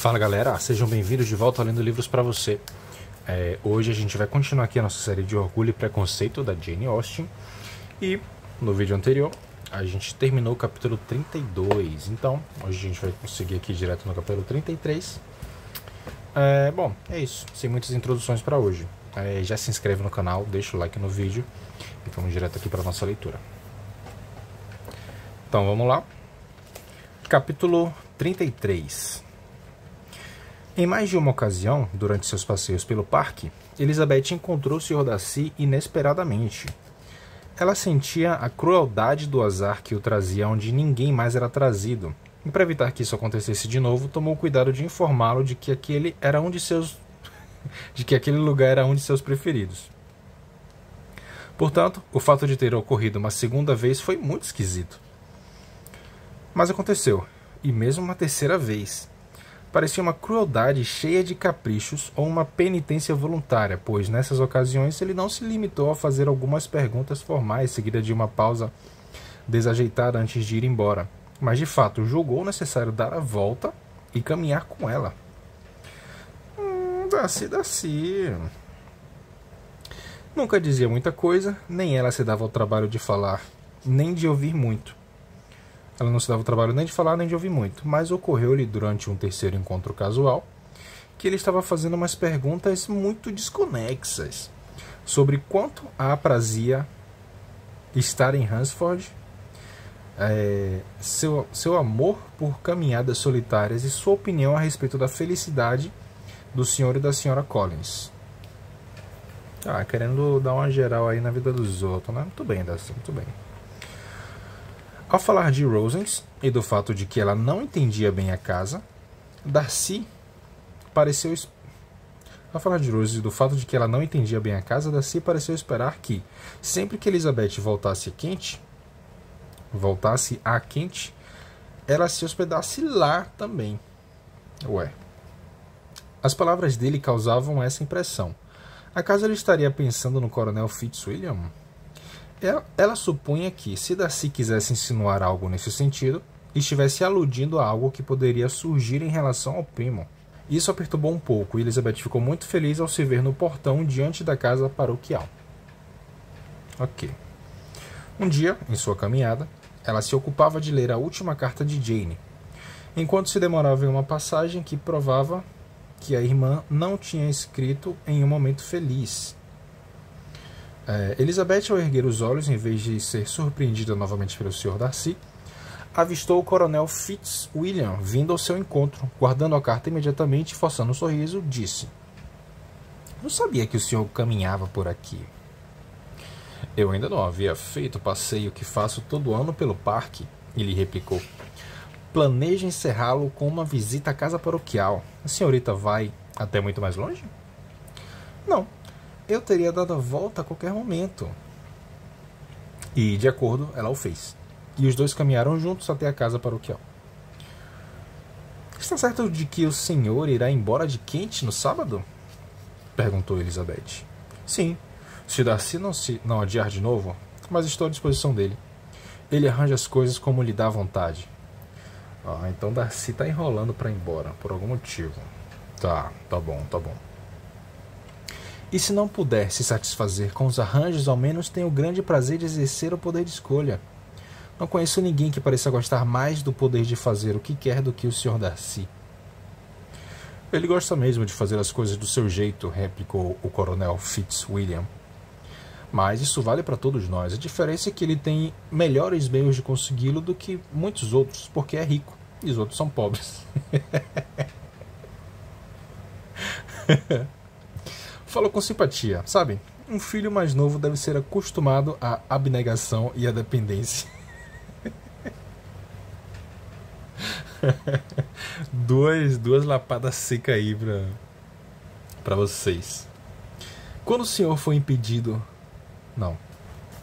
Fala galera, sejam bem-vindos de volta ao Lendo Livros para você. Hoje a gente vai continuar aqui a nossa série de Orgulho e Preconceito da Jane Austen. E no vídeo anterior a gente terminou o capítulo 32, então hoje a gente vai seguir aqui direto no capítulo 33. Bom, é isso, sem muitas introduções para hoje. Já se inscreve no canal, deixa o like no vídeo e vamos direto aqui para a nossa leitura. Então vamos lá. Capítulo 33. Em mais de uma ocasião, durante seus passeios pelo parque, Elizabeth encontrou o Sr. Darcy inesperadamente. Ela sentia a crueldade do azar que o trazia onde ninguém mais era trazido, e para evitar que isso acontecesse de novo, tomou cuidado de informá-lo de que aquele lugar era um de seus preferidos. Portanto, o fato de ter ocorrido uma segunda vez foi muito esquisito. Mas aconteceu, e mesmo uma terceira vez. Parecia uma crueldade cheia de caprichos ou uma penitência voluntária, pois nessas ocasiões ele não se limitou a fazer algumas perguntas formais seguida de uma pausa desajeitada antes de ir embora, mas de fato julgou necessário dar a volta e caminhar com ela. Darcy. Nunca dizia muita coisa, nem ela se dava ao trabalho de falar, nem de ouvir muito. Ela não se dava o trabalho nem de falar nem de ouvir muito, mas ocorreu-lhe durante um terceiro encontro casual que ele estava fazendo umas perguntas muito desconexas sobre quanto a aprazia estar em Hunsford, seu amor por caminhadas solitárias e sua opinião a respeito da felicidade do Sr. e da Sra. Collins. Querendo dar uma geral aí na vida dos outros, né? Muito bem, Darcy, muito bem. Ao falar de Rosings e do fato de que ela não entendia bem a casa, Darcy pareceu esperar que, sempre que Elizabeth voltasse a Kent, ela se hospedasse lá também. As palavras dele causavam essa impressão. Acaso ele estaria pensando no Coronel Fitzwilliam? Ela supunha que, se Darcy quisesse insinuar algo nesse sentido, estivesse aludindo a algo que poderia surgir em relação ao primo. Isso a perturbou um pouco, e Elizabeth ficou muito feliz ao se ver no portão diante da casa paroquial. Um dia, em sua caminhada, ela se ocupava de ler a última carta de Jane, enquanto se demorava em uma passagem que provava que a irmã não tinha escrito em um momento feliz. Elizabeth, ao erguer os olhos, em vez de ser surpreendida novamente pelo Sr. Darcy, avistou o Coronel Fitzwilliam vindo ao seu encontro. Guardando a carta imediatamente e forçando um sorriso, disse: "Não sabia que o senhor caminhava por aqui." "Eu ainda não havia feito o passeio que faço todo ano pelo parque", ele replicou. "Planejo encerrá-lo com uma visita à casa paroquial. A senhorita vai até muito mais longe?" "Não. Eu teria dado a volta a qualquer momento." E, de acordo, ela o fez. E os dois caminharam juntos até a casa paroquial. "Está certo de que o senhor irá embora de Kent no sábado?" perguntou Elizabeth. "Sim, se Darcy não adiar de novo, mas estou à disposição dele. Ele arranja as coisas como lhe dá vontade." Então Darcy está enrolando para ir embora, por algum motivo. Tá bom. "E se não puder se satisfazer com os arranjos, ao menos tenho o grande prazer de exercer o poder de escolha. Não conheço ninguém que pareça gostar mais do poder de fazer o que quer do que o Sr. Darcy." "Ele gosta mesmo de fazer as coisas do seu jeito", replicou o Coronel Fitzwilliam. "Mas isso vale para todos nós. A diferença é que ele tem melhores meios de consegui-lo do que muitos outros, porque é rico, e os outros são pobres." Falou com simpatia, sabe? Um filho mais novo deve ser acostumado à abnegação e à dependência. Duas lapadas secas aí pra vocês. "Quando o senhor foi impedido..." Não,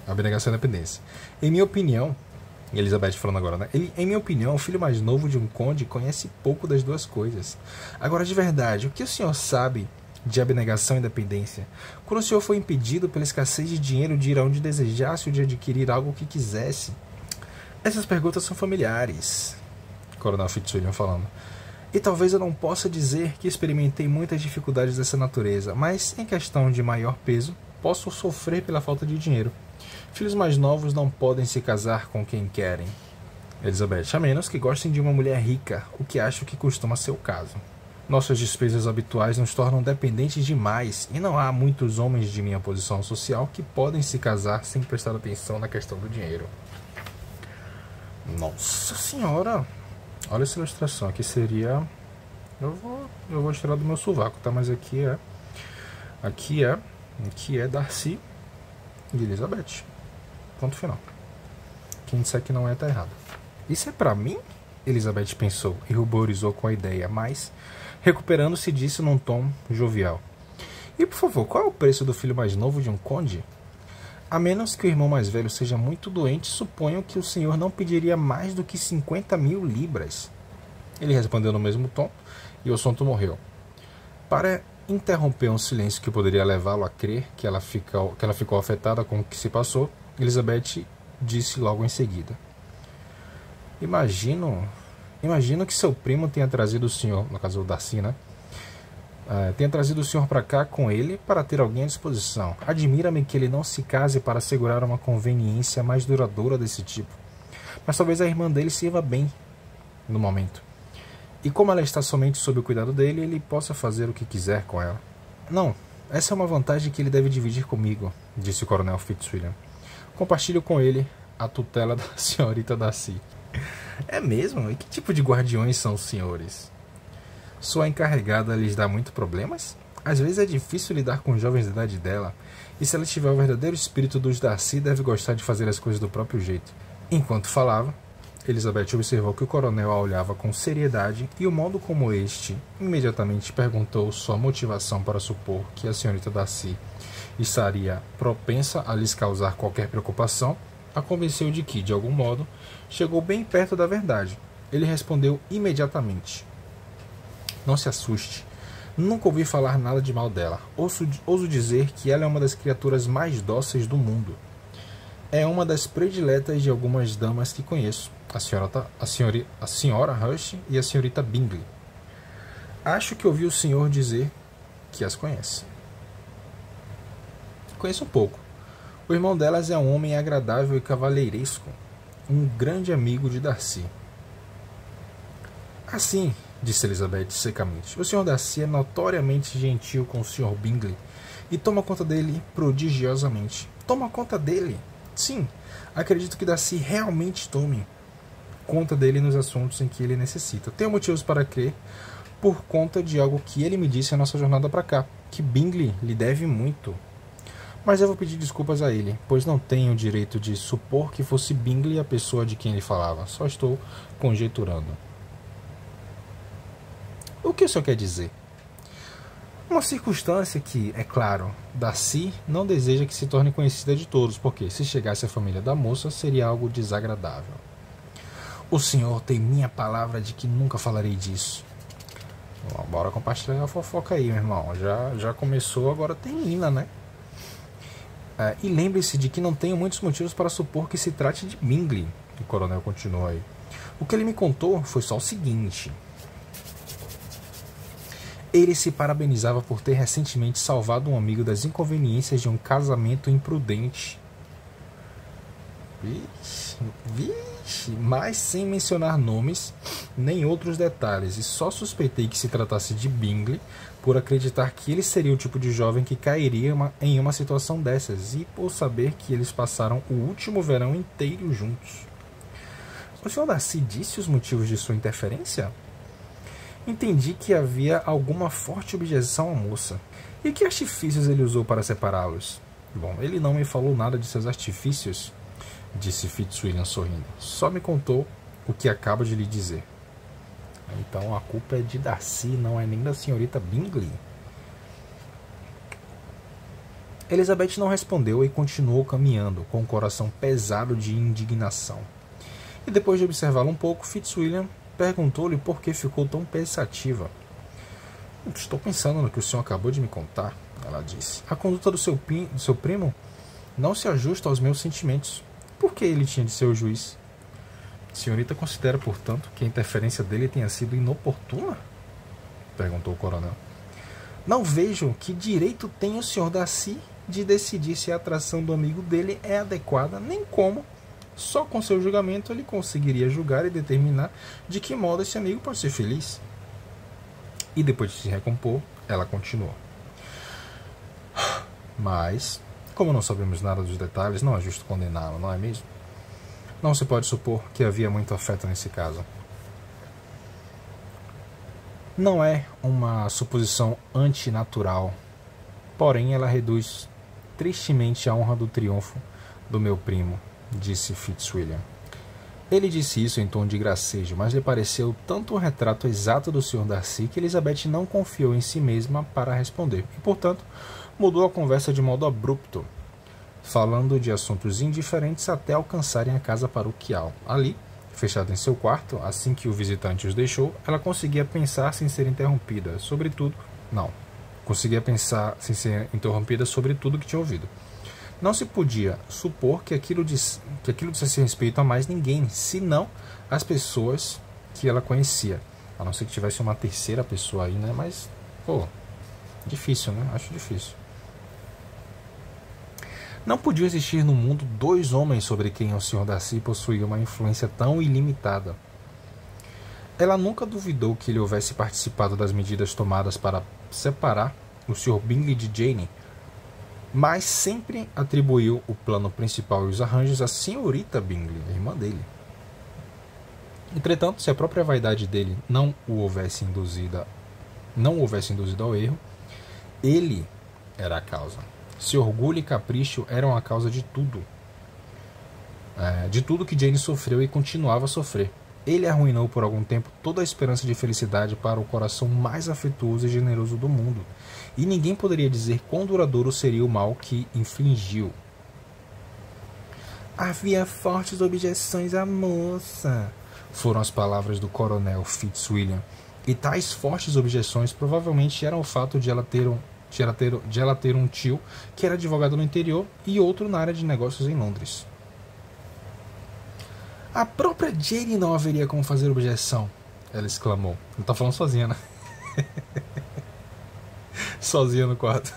abnegação e dependência. "Em minha opinião..." Elizabeth falando agora, né? "Em minha opinião, o filho mais novo de um conde conhece pouco das duas coisas. Agora, de verdade, o que o senhor sabe de abnegação e dependência? Quando o senhor foi impedido pela escassez de dinheiro de ir aonde desejasse ou de adquirir algo que quisesse?" "Essas perguntas são familiares", Coronel Fitzwilliam falando. E talvez eu não possa dizer que experimentei muitas dificuldades dessa natureza, mas em questão de maior peso, posso sofrer pela falta de dinheiro. Filhos mais novos não podem se casar com quem querem, Elizabeth, a menos que gostem de uma mulher rica, o que acho que costuma ser o caso. Nossas despesas habituais nos tornam dependentes demais e não há muitos homens de minha posição social que podem se casar sem prestar atenção na questão do dinheiro. Nossa senhora! Olha essa ilustração, aqui seria... Eu vou tirar do meu sovaco, tá? Mas aqui é Darcy e Elizabeth. Ponto final. Quem disser que não é, tá errado. Isso é pra mim? Elizabeth pensou e ruborizou com a ideia, mas, recuperando-se, disse num tom jovial. E, por favor, qual é o preço do filho mais novo de um conde? A menos que o irmão mais velho seja muito doente, suponho que o senhor não pediria mais do que 50.000 libras. Ele respondeu no mesmo tom, e o assunto morreu. Para interromper um silêncio que poderia levá-lo a crer que ela ficou afetada com o que se passou, Elizabeth disse logo em seguida. Imagino que seu primo tenha trazido o senhor, no caso o Darcy, né? Tenha trazido o senhor para cá com ele para ter alguém à disposição. Admira-me que ele não se case para assegurar uma conveniência mais duradoura desse tipo. Mas talvez a irmã dele sirva bem no momento. E como ela está somente sob o cuidado dele, ele possa fazer o que quiser com ela. Não, essa é uma vantagem que ele deve dividir comigo, disse o coronel Fitzwilliam. Compartilho com ele a tutela da senhorita Darcy. É mesmo? E que tipo de guardiões são os senhores? Sua encarregada lhes dá muito problemas? Às vezes é difícil lidar com jovens da idade dela, e se ela tiver o verdadeiro espírito dos Darcy, deve gostar de fazer as coisas do próprio jeito. Enquanto falava, Elizabeth observou que o coronel a olhava com seriedade e o modo como este imediatamente perguntou sua motivação para supor que a senhorita Darcy estaria propensa a lhes causar qualquer preocupação, a convenceu de que, de algum modo, chegou bem perto da verdade. Ele respondeu imediatamente. Não se assuste. Nunca ouvi falar nada de mal dela. Ouso dizer que ela é uma das criaturas mais dóceis do mundo. É uma das prediletas de algumas damas que conheço, a senhora Hush e a senhorita Bingley. Acho que ouvi o senhor dizer que as conhece. Conheço um pouco. O irmão delas é um homem agradável e cavalheiresco, um grande amigo de Darcy. Assim, disse Elizabeth secamente, o Sr. Darcy é notoriamente gentil com o Sr. Bingley e toma conta dele prodigiosamente. Toma conta dele? Sim, acredito que Darcy realmente tome conta dele nos assuntos em que ele necessita. Tenho motivos para crer, por conta de algo que ele me disse na nossa jornada para cá, que Bingley lhe deve muito. Mas eu vou pedir desculpas a ele, pois não tenho o direito de supor que fosse Bingley a pessoa de quem ele falava. Só estou conjecturando. O que o senhor quer dizer? Uma circunstância que, é claro, Darcy não deseja que se torne conhecida de todos, porque se chegasse à família da moça, seria algo desagradável. O senhor tem minha palavra de que nunca falarei disso. Bom, bora compartilhar a fofoca aí, meu irmão. Já começou, agora termina, né? E lembre-se de que não tenho muitos motivos para supor que se trate de Bingley. O coronel continuou aí. O que ele me contou foi só o seguinte. Ele se parabenizava por ter recentemente salvado um amigo das inconveniências de um casamento imprudente. Vixe, mas sem mencionar nomes nem outros detalhes, e só suspeitei que se tratasse de Bingley por acreditar que ele seria o tipo de jovem que cairia em uma situação dessas, e por saber que eles passaram o último verão inteiro juntos. O Sr. Darcy disse os motivos de sua interferência? Entendi que havia alguma forte objeção à moça. E que artifícios ele usou para separá-los? Bom, ele não me falou nada de seus artifícios, disse Fitzwilliam sorrindo. Só me contou o que acabo de lhe dizer. Então a culpa é de Darcy, não é nem da senhorita Bingley. Elizabeth não respondeu e continuou caminhando, com o coração pesado de indignação. E depois de observá-la um pouco, Fitzwilliam perguntou-lhe por que ficou tão pensativa. Estou pensando no que o senhor acabou de me contar, ela disse. A conduta do seu primo não se ajusta aos meus sentimentos. Por que ele tinha de ser o juiz? Senhorita considera, portanto, que a interferência dele tenha sido inoportuna? Perguntou o coronel. Não vejo que direito tem o Sr. Darcy de decidir se a atração do amigo dele é adequada, nem como, só com seu julgamento, ele conseguiria julgar e determinar de que modo esse amigo pode ser feliz. E depois de se recompor, ela continuou. Mas, como não sabemos nada dos detalhes, não é justo condená-lo, não é mesmo? Não se pode supor que havia muito afeto nesse caso. Não é uma suposição antinatural, porém ela reduz tristemente a honra do triunfo do meu primo, disse Fitzwilliam. Ele disse isso em tom de gracejo, mas lhe pareceu tanto um retrato exato do Sr. Darcy que Elizabeth não confiou em si mesma para responder, e, portanto, mudou a conversa de modo abrupto, falando de assuntos indiferentes até alcançarem a casa paroquial. Ali, fechada em seu quarto, assim que o visitante os deixou, ela conseguia pensar sem ser interrompida, conseguia pensar sem ser interrompida sobre tudo que tinha ouvido. Não se podia supor que aquilo dissesse respeito a mais ninguém, senão as pessoas que ela conhecia. A não ser que tivesse uma terceira pessoa aí, né? Mas, difícil, né? Acho difícil. Não podia existir no mundo dois homens sobre quem o Sr. Darcy possuía uma influência tão ilimitada. Ela nunca duvidou que ele houvesse participado das medidas tomadas para separar o Sr. Bingley de Jane, mas sempre atribuiu o plano principal e os arranjos à senhorita Bingley, a irmã dele. Entretanto, se a própria vaidade dele não o houvesse induzido ao erro, ele era a causa. Seu orgulho e capricho eram a causa de tudo. De tudo que Jane sofreu e continuava a sofrer. Ele arruinou por algum tempo toda a esperança de felicidade para o coração mais afetuoso e generoso do mundo. E ninguém poderia dizer quão duradouro seria o mal que infligiu. Havia fortes objeções à moça, foram as palavras do coronel Fitzwilliam. E tais fortes objeções provavelmente eram o fato de ela ter um tio que era advogado no interior e outro na área de negócios em Londres. A própria Jane não haveria como fazer objeção, ela exclamou. Não está falando sozinha, né? Sozinha no quarto.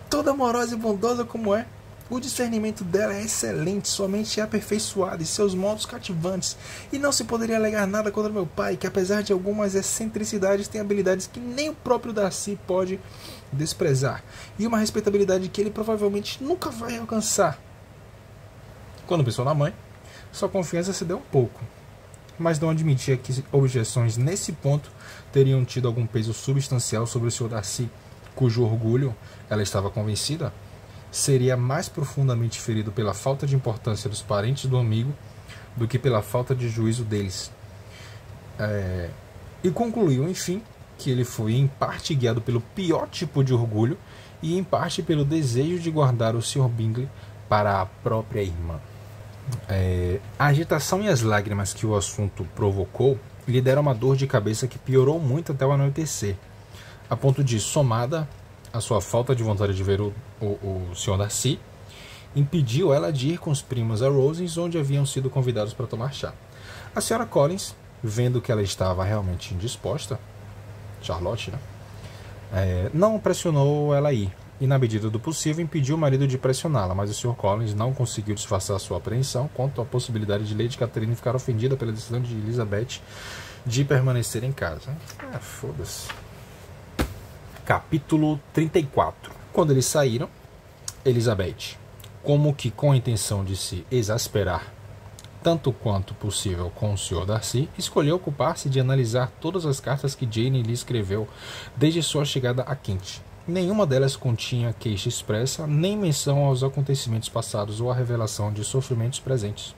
Toda amorosa e bondosa como é, o discernimento dela é excelente, sua mente é aperfeiçoada e seus modos cativantes, e não se poderia alegar nada contra meu pai, que apesar de algumas excentricidades tem habilidades que nem o próprio Darcy pode desprezar, e uma respeitabilidade que ele provavelmente nunca vai alcançar. Quando pensou na mãe, sua confiança se deu um pouco, mas não admitia que objeções nesse ponto teriam tido algum peso substancial sobre o Sr. Darcy, cujo orgulho, ela estava convencida, seria mais profundamente ferido pela falta de importância dos parentes do amigo do que pela falta de juízo deles. E concluiu, enfim, que ele foi em parte guiado pelo pior tipo de orgulho e em parte pelo desejo de guardar o Sr. Bingley para a própria irmã. A agitação e as lágrimas que o assunto provocou lhe deram uma dor de cabeça que piorou muito até o anoitecer, a ponto de, somada a sua falta de vontade de ver o Sr. Darcy, impediu ela de ir com os primos a Rosings, onde haviam sido convidados para tomar chá. A Sra. Collins, vendo que ela estava realmente indisposta, Charlotte, né, não pressionou ela a ir, e na medida do possível impediu o marido de pressioná-la, mas o Sr. Collins não conseguiu disfarçar sua apreensão quanto à possibilidade de Lady Catherine ficar ofendida pela decisão de Elizabeth de permanecer em casa. Foda-se. Capítulo 34. Quando eles saíram, Elizabeth, como que com a intenção de se exasperar tanto quanto possível com o Sr. Darcy, escolheu ocupar-se de analisar todas as cartas que Jane lhe escreveu desde sua chegada a Kent. Nenhuma delas continha queixa expressa, nem menção aos acontecimentos passados ou a revelação de sofrimentos presentes.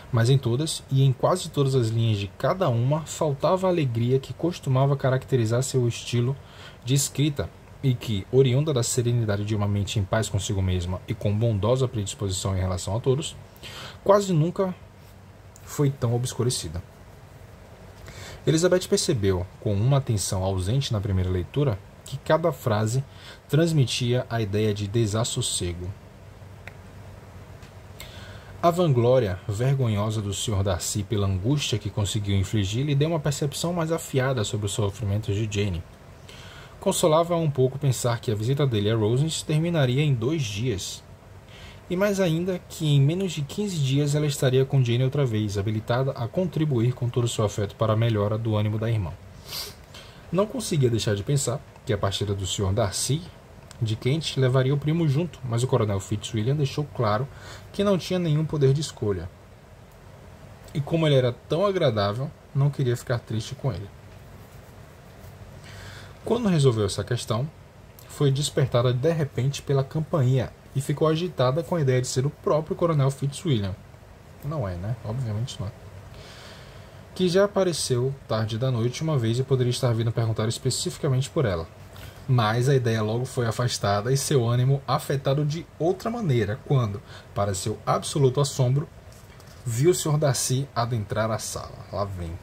Mas em todas, e em quase todas as linhas de cada uma, faltava a alegria que costumava caracterizar seu estilo de escrita e que, oriunda da serenidade de uma mente em paz consigo mesma e com bondosa predisposição em relação a todos, quase nunca foi tão obscurecida. Elizabeth percebeu, com uma atenção ausente na primeira leitura, que cada frase transmitia a ideia de desassossego. A vanglória vergonhosa do Sr. Darcy pela angústia que conseguiu infligir lhe deu uma percepção mais afiada sobre os sofrimentos de Jane. Consolava-a um pouco pensar que a visita dele a Rosings terminaria em 2 dias. E mais ainda que em menos de 15 dias ela estaria com Jane outra vez, habilitada a contribuir com todo o seu afeto para a melhora do ânimo da irmã. Não conseguia deixar de pensar que a partida do Sr. Darcy de Kent levaria o primo junto, mas o coronel Fitzwilliam deixou claro que não tinha nenhum poder de escolha. E como ele era tão agradável, não queria ficar triste com ele. Quando resolveu essa questão, foi despertada de repente pela campainha e ficou agitada com a ideia de ser o próprio coronel Fitzwilliam. Não é, né? Obviamente não é. Que já apareceu tarde da noite uma vez e poderia estar vindo perguntar especificamente por ela. Mas a ideia logo foi afastada e seu ânimo afetado de outra maneira quando, para seu absoluto assombro, viu o Sr. Darcy adentrar a sala. Lá vem.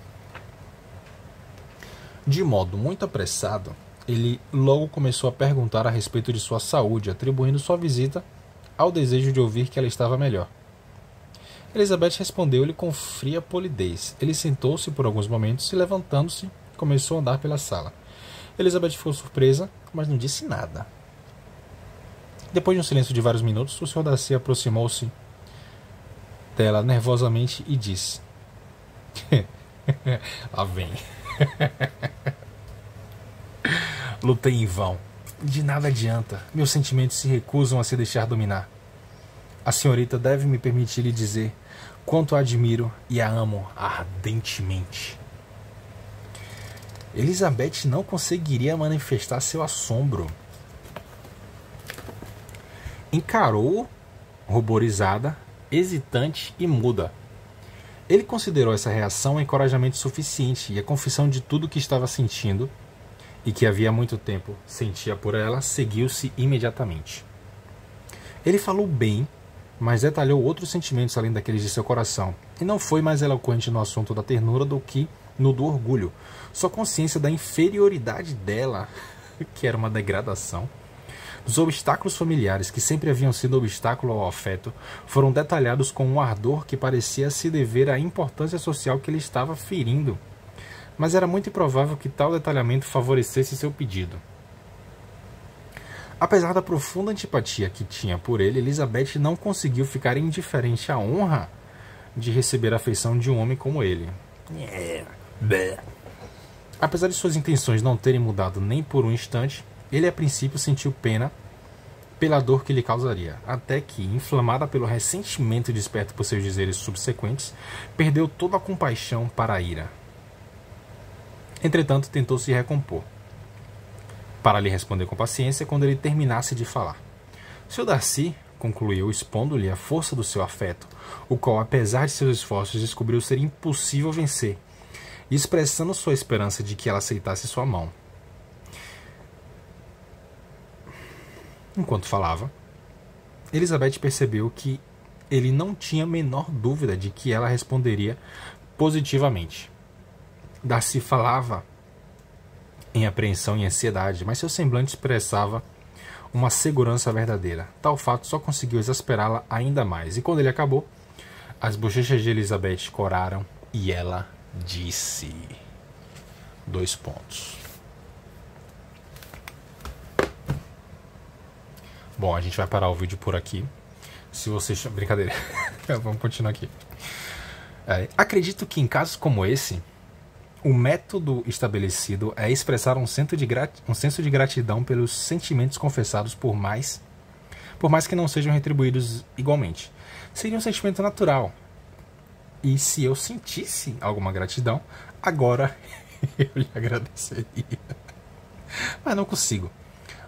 De modo muito apressado, ele logo começou a perguntar a respeito de sua saúde, atribuindo sua visita ao desejo de ouvir que ela estava melhor. Elizabeth respondeu-lhe com fria polidez. Ele sentou-se por alguns momentos e, levantando-se, começou a andar pela sala. Elizabeth ficou surpresa, mas não disse nada. Depois de um silêncio de vários minutos, o Sr. Darcy aproximou-se dela nervosamente e disse: Lá vem. Lutei em vão. De nada adianta. Meus sentimentos se recusam a se deixar dominar. A senhorita deve me permitir lhe dizer quanto a admiro e a amo ardentemente. Elizabeth não conseguiria manifestar seu assombro. Encarou-o, ruborizada, hesitante e muda. Ele considerou essa reação um encorajamento suficiente e a confissão de tudo o que estava sentindo e que havia muito tempo sentia por ela seguiu-se imediatamente. Ele falou bem, mas detalhou outros sentimentos além daqueles de seu coração, e não foi mais eloquente no assunto da ternura do que no do orgulho. Sua consciência da inferioridade dela, que era uma degradação, os obstáculos familiares que sempre haviam sido obstáculo ao afeto, foram detalhados com um ardor que parecia se dever à importância social que ele estava ferindo. Mas era muito improvável que tal detalhamento favorecesse seu pedido. Apesar da profunda antipatia que tinha por ele, Elizabeth não conseguiu ficar indiferente à honra de receber a afeição de um homem como ele. Apesar de suas intenções não terem mudado nem por um instante, ele a princípio sentiu pena pela dor que lhe causaria, até que, inflamada pelo ressentimento desperto por seus dizeres subsequentes, perdeu toda a compaixão para a ira. Entretanto, tentou se recompor, para lhe responder com paciência quando ele terminasse de falar. Sr. Darcy, concluiu, expondo-lhe a força do seu afeto, o qual, apesar de seus esforços, descobriu ser impossível vencer, e expressando sua esperança de que ela aceitasse sua mão. Enquanto falava, Elizabeth percebeu que ele não tinha a menor dúvida de que ela responderia positivamente. Darcy falava em apreensão e ansiedade, mas seu semblante expressava uma segurança verdadeira. Tal fato só conseguiu exasperá-la ainda mais, e quando ele acabou, as bochechas de Elizabeth coraram e ela disse... : Bom, a gente vai parar o vídeo por aqui. Se você... Brincadeira. Vamos continuar aqui. Acredito que em casos como esse, o método estabelecido é expressar um senso de gratidão pelos sentimentos confessados, por mais que não sejam retribuídos igualmente. Seria um sentimento natural. E se eu sentisse alguma gratidão, agora eu lhe agradeceria. Mas não consigo.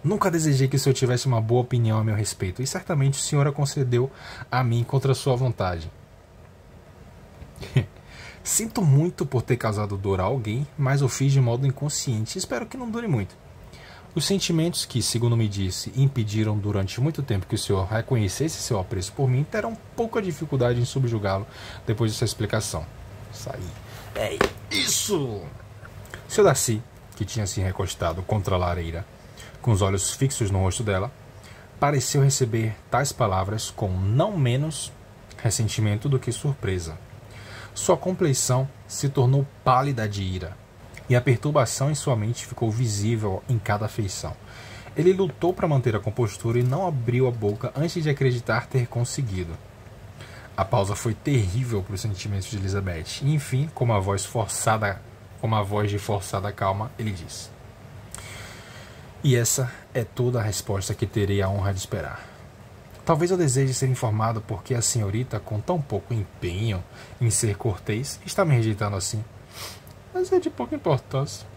Nunca desejei que o senhor tivesse uma boa opinião a meu respeito, e certamente o senhor a concedeu a mim contra sua vontade. Sinto muito por ter causado dor a alguém, mas o fiz de modo inconsciente e espero que não dure muito. Os sentimentos que, segundo me disse, impediram durante muito tempo que o senhor reconhecesse seu apreço por mim terão pouca dificuldade em subjugá-lo depois dessa explicação. Isso aí. Isso! Seu Darcy, que tinha se recostado contra a lareira, com os olhos fixos no rosto dela, pareceu receber tais palavras com não menos ressentimento do que surpresa. Sua compleição se tornou pálida de ira, e a perturbação em sua mente ficou visível em cada feição. Ele lutou para manter a compostura e não abriu a boca antes de acreditar ter conseguido. A pausa foi terrível para os sentimentos de Elizabeth, e enfim, com uma voz de forçada calma, ele disse: "E essa é toda a resposta que terei a honra de esperar. Talvez eu deseje ser informado porque a senhorita, com tão pouco empenho em ser cortês, está me rejeitando assim. Mas é de pouca importância."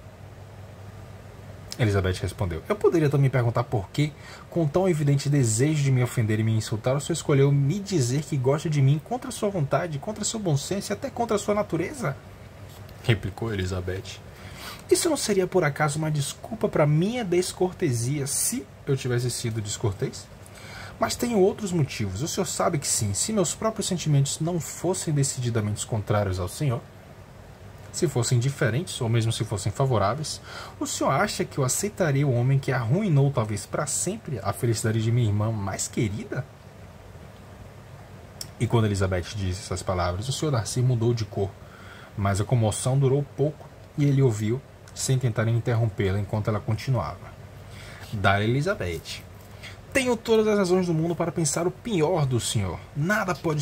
Elizabeth respondeu: "Eu poderia também perguntar por que, com tão evidente desejo de me ofender e me insultar, o senhor escolheu me dizer que gosta de mim contra sua vontade, contra seu bom senso e até contra sua natureza?" replicou Elizabeth. "Isso não seria por acaso uma desculpa para minha descortesia se eu tivesse sido descortês? Mas tenho outros motivos. O senhor sabe que sim, se meus próprios sentimentos não fossem decididamente contrários ao senhor, se fossem diferentes ou mesmo se fossem favoráveis, o senhor acha que eu aceitaria o homem que arruinou talvez para sempre a felicidade de minha irmã mais querida?" E quando Elizabeth disse essas palavras, o Sr. Darcy mudou de cor, mas a comoção durou pouco e ele ouviu, sem tentar interrompê-la enquanto ela continuava. "Dar Elizabeth, tenho todas as razões do mundo para pensar o pior do senhor. Nada pode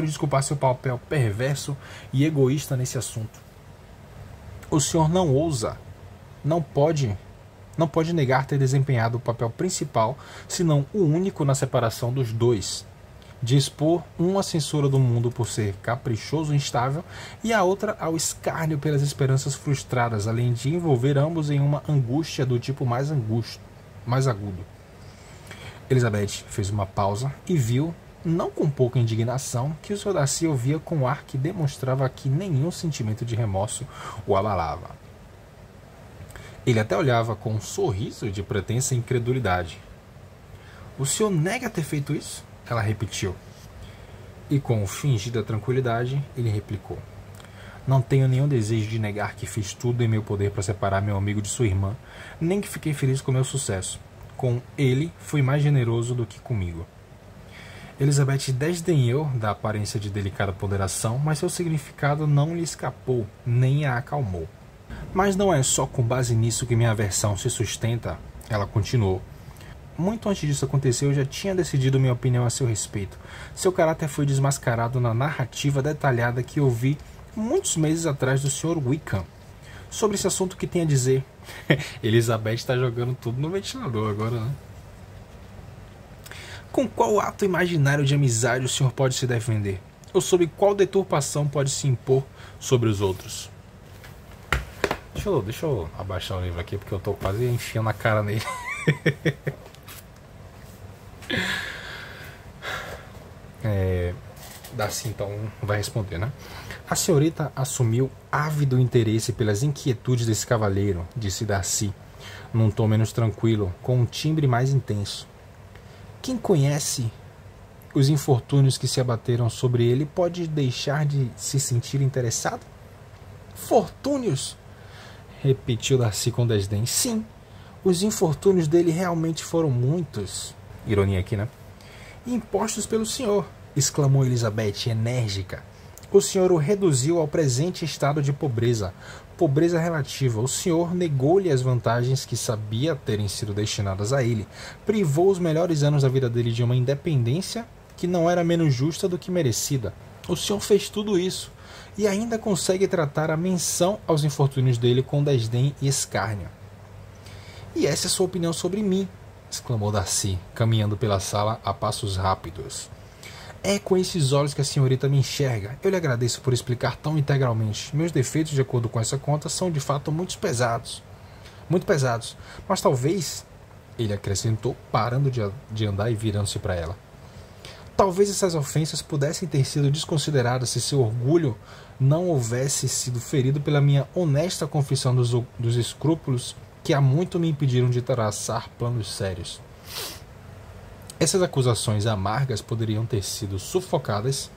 desculpar seu papel perverso e egoísta nesse assunto. O senhor não pode negar ter desempenhado o papel principal, se não o único na separação dos dois, de expor uma à censura do mundo por ser caprichoso e instável, e a outra ao escárnio pelas esperanças frustradas, além de envolver ambos em uma angústia do tipo mais agudo." Elizabeth fez uma pausa e viu, não com pouca indignação, que o Sr. Darcy ouvia com um ar que demonstrava que nenhum sentimento de remorso o abalava. Ele até olhava com um sorriso de pretensa incredulidade. "O senhor nega ter feito isso?" ela repetiu. E com fingida tranquilidade, ele replicou: "Não tenho nenhum desejo de negar que fiz tudo em meu poder para separar meu amigo de sua irmã, nem que fiquei feliz com meu sucesso. Com ele, fui mais generoso do que comigo." Elizabeth desdenhou da aparência de delicada ponderação, mas seu significado não lhe escapou, nem a acalmou. "Mas não é só com base nisso que minha aversão se sustenta," ela continuou. "Muito antes disso acontecer, eu já tinha decidido minha opinião a seu respeito. Seu caráter foi desmascarado na narrativa detalhada que ouvi muitos meses atrás do Sr. Wickham. Sobre esse assunto, que tem a dizer?" Elizabeth está jogando tudo no ventilador agora, né? "Com qual ato imaginário de amizade o senhor pode se defender? Ou sobre qual deturpação pode se impor sobre os outros?" Deixa eu abaixar o livro aqui, porque eu estou quase enfiando a cara nele. Darcy então vai responder, né? "A senhorita assumiu ávido interesse pelas inquietudes desse cavalheiro", disse Darcy, num tom menos tranquilo, com um timbre mais intenso. "Quem conhece os infortúnios que se abateram sobre ele pode deixar de se sentir interessado?" "Fortúnios?" repetiu Darcy com desdém. "Sim, os infortúnios dele realmente foram muitos." Ironia aqui, né? "Impostos pelo senhor," exclamou Elizabeth, enérgica. "O senhor o reduziu ao presente estado de pobreza relativa. O senhor negou-lhe as vantagens que sabia terem sido destinadas a ele, privou os melhores anos da vida dele de uma independência que não era menos justa do que merecida. O senhor fez tudo isso e ainda consegue tratar a menção aos infortúnios dele com desdém e escárnio." "E essa é sua opinião sobre mim?" exclamou Darcy, caminhando pela sala a passos rápidos. "É com esses olhos que a senhorita me enxerga. Eu lhe agradeço por explicar tão integralmente. Meus defeitos, de acordo com essa conta, são de fato muito pesados. Mas talvez," ele acrescentou, parando de andar e virando-se para ela, "talvez essas ofensas pudessem ter sido desconsideradas se seu orgulho não houvesse sido ferido pela minha honesta confissão dos escrúpulos que há muito me impediram de traçar planos sérios. Essas acusações amargas poderiam ter sido sufocadas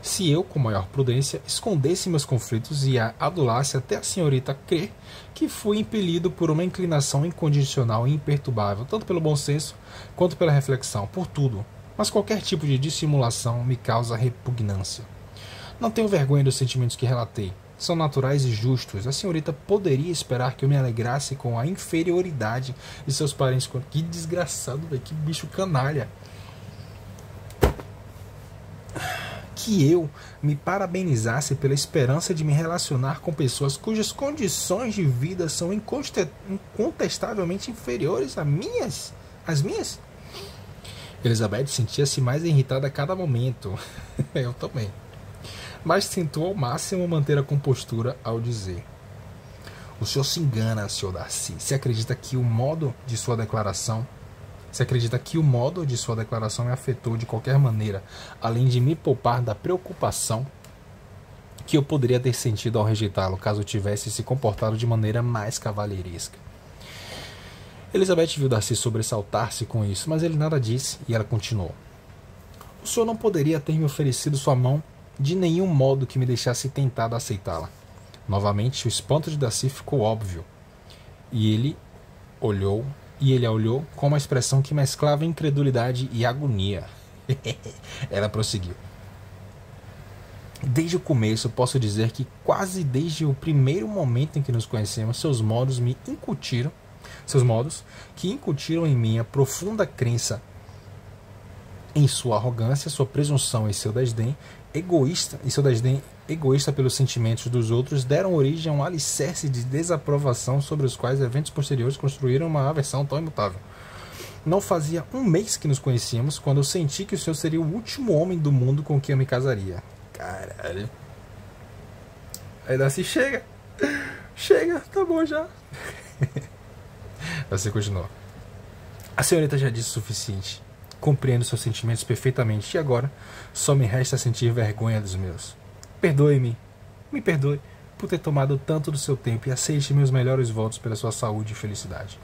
se eu, com maior prudência, escondesse meus conflitos e a adulasse até a senhorita crer que fui impelido por uma inclinação incondicional e imperturbável, tanto pelo bom senso quanto pela reflexão, por tudo, mas qualquer tipo de dissimulação me causa repugnância. Não tenho vergonha dos sentimentos que relatei. São naturais e justos. A senhorita poderia esperar que eu me alegrasse com a inferioridade de seus parentes. Que desgraçado, velho. Que bicho canalha. Que eu me parabenizasse pela esperança de me relacionar com pessoas cujas condições de vida são incontestavelmente inferiores às minhas? Elizabeth sentia-se mais irritada a cada momento. Eu também. Mas tentou ao máximo manter a compostura ao dizer: o senhor se engana, Sr. Darcy. Se acredita que o modo de sua declaração me afetou de qualquer maneira, além de me poupar da preocupação que eu poderia ter sentido ao rejeitá-lo, caso tivesse se comportado de maneira mais cavalheiresca. Elizabeth viu Darcy sobressaltar-se com isso, mas ele nada disse e ela continuou: o senhor não poderia ter me oferecido sua mão de nenhum modo que me deixasse tentado a aceitá-la. Novamente, o espanto de Darcy ficou óbvio, e ele a olhou com uma expressão que mesclava incredulidade e agonia. Ela prosseguiu: desde o começo, posso dizer que quase desde o primeiro momento em que nos conhecemos, seus modos que incutiram em mim a profunda crença em sua arrogância, sua presunção e seu desdém egoísta pelos sentimentos dos outros, deram origem a um alicerce de desaprovação sobre os quais eventos posteriores construíram uma aversão tão imutável. Não fazia um mês que nos conhecíamos quando eu senti que o senhor seria o último homem do mundo com quem eu me casaria. Caralho. Aí Darcy, chega, tá bom já. Darcy continuou: a senhorita já disse o suficiente. Compreendo seus sentimentos perfeitamente e agora só me resta sentir vergonha dos meus. Me perdoe por ter tomado tanto do seu tempo e aceite meus melhores votos pela sua saúde e felicidade.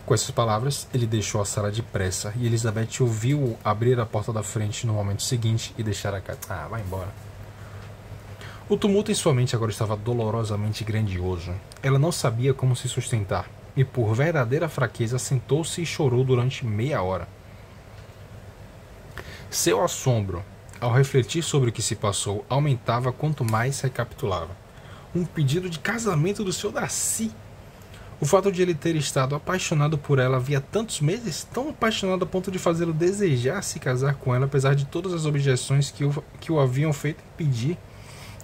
Com essas palavras, ele deixou a sala depressa e Elizabeth ouviu-o abrir a porta da frente no momento seguinte e deixar a casa. Ah, vai embora. O tumulto em sua mente agora estava dolorosamente grandioso. Ela não sabia como se sustentar e, por verdadeira fraqueza, sentou-se e chorou durante meia hora. Seu assombro, ao refletir sobre o que se passou, aumentava quanto mais recapitulava. Um pedido de casamento do Sr. Darcy. O fato de ele ter estado apaixonado por ela havia tantos meses, tão apaixonado a ponto de fazê-lo desejar se casar com ela, apesar de todas as objeções que o haviam feito impedir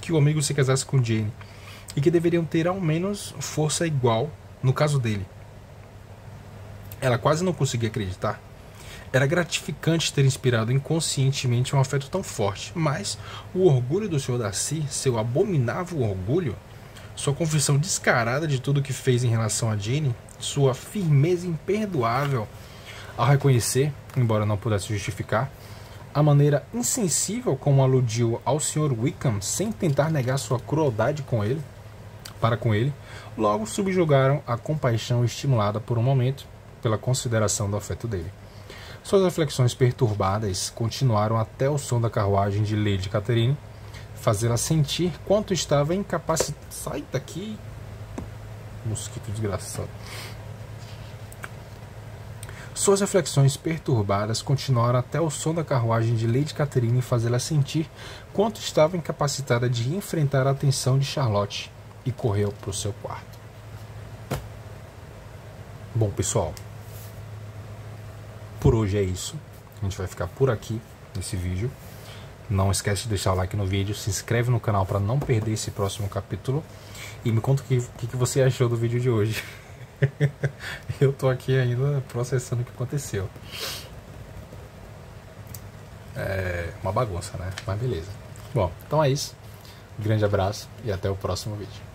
que o amigo se casasse com Jane, e que deveriam ter ao menos força igual no caso dele. Ela quase não conseguia acreditar. Era gratificante ter inspirado inconscientemente um afeto tão forte, mas o orgulho do Sr. Darcy, seu abominável orgulho, sua confissão descarada de tudo o que fez em relação a Jane, sua firmeza imperdoável ao reconhecer, embora não pudesse justificar, a maneira insensível como aludiu ao Sr. Wickham sem tentar negar sua crueldade para com ele, logo subjugaram a compaixão estimulada por um momento pela consideração do afeto dele. Suas reflexões perturbadas continuaram até o som da carruagem de Lady Catherine fazê-la sentir quanto estava incapacitada. Sai daqui, mosquito desgraçado. Suas reflexões perturbadas continuaram até o som da carruagem de Lady Catherine fazê-la sentir quanto estava incapacitada de enfrentar a atenção de Charlotte e correu para o seu quarto. Bom, pessoal, por hoje é isso. A gente vai ficar por aqui nesse vídeo. Não esquece de deixar o like no vídeo, se inscreve no canal para não perder esse próximo capítulo e me conta o que você achou do vídeo de hoje. Eu tô aqui ainda processando o que aconteceu. É uma bagunça, né? Mas beleza. Bom, então é isso. Um grande abraço e até o próximo vídeo.